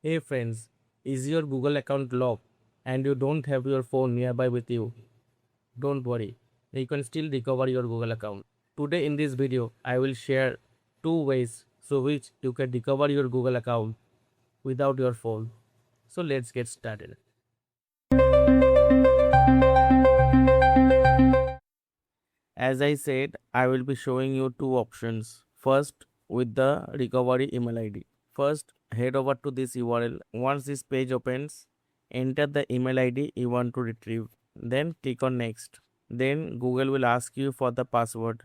Hey friends, is your Google account locked and you don't have your phone nearby with you? Don't worry, you can still recover your Google account. Today in this video, I will share two ways through which you can recover your Google account without your phone. So let's get started. As I said, I will be showing you two options. First, with the recovery email ID. First, head over to this URL. Once this page opens, enter the email ID you want to retrieve. Then click on next. Then Google will ask you for the password.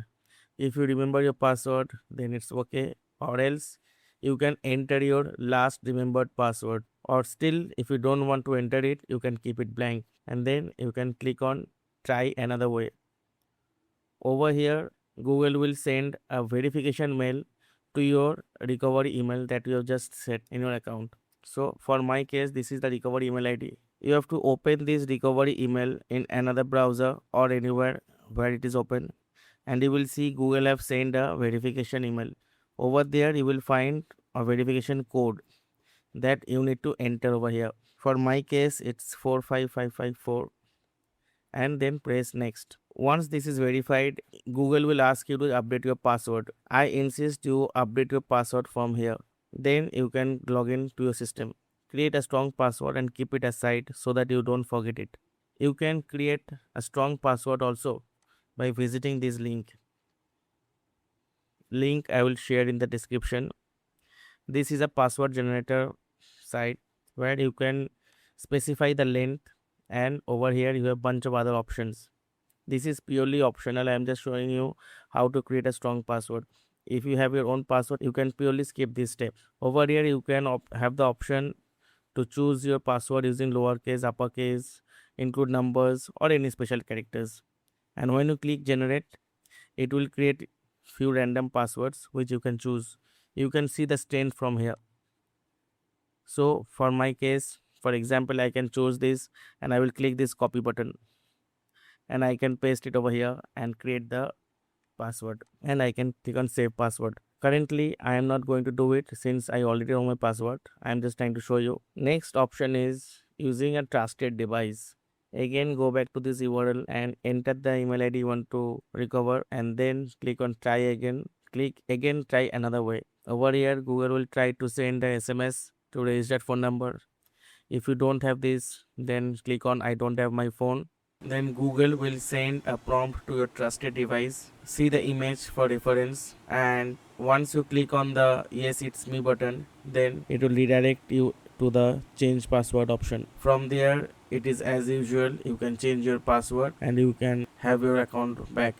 If you remember your password, then it's okay. Or else you can enter your last remembered password. Or still, if you don't want to enter it, you can keep it blank. And then you can click on try another way. Over here, Google will send a verification mail to your recovery email that you have just set in your account. So for my case, this is the recovery email ID. You have to open this recovery email in another browser or anywhere where it is open, and you will see Google have sent a verification email. Over there, you will find a verification code that you need to enter over here. For my case, it's 45554, and then press next. Once this is verified, Google will ask you to update your password. I insist you update your password from here. Then you can log in to your system. Create a strong password and keep it aside so that you don't forget it. You can create a strong password also by visiting this link. Link I will share in the description. This is a password generator site where you can specify the length, and over here you have bunch of other options. This is purely optional. I am just showing you how to create a strong password. If you have your own password, you can purely skip this step. Over here, you can have the option to choose your password using lowercase, uppercase, include numbers or any special characters. And when you click generate, it will create few random passwords which you can choose. You can see the strength from here. So for my case, for example, I can choose this and I will click this copy button, and I can paste it over here and create the password, and I can click on save password. Currently, I am not going to do it since I already know my password. I am just trying to show you. Next option is using a trusted device. Again, go back to this URL and enter the email ID you want to recover, and then click on try again. Click again, try another way. Over here, Google will try to send a SMS to registered phone number. If you don't have this, then click on I don't have my phone. Then Google will send a prompt to your trusted device. See the image for reference, and once you click on the yes it's me button, then it will redirect you to the change password option. From there, it is as usual, you can change your password and you can have your account back.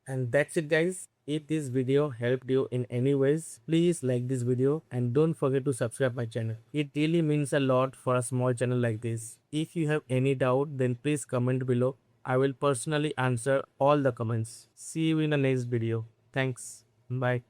And that's it guys. If this video helped you in any ways, please like this video and don't forget to subscribe my channel. It really means a lot for a small channel like this. If you have any doubt, then please comment below. I will personally answer all the comments. See you in the next video. Thanks. Bye.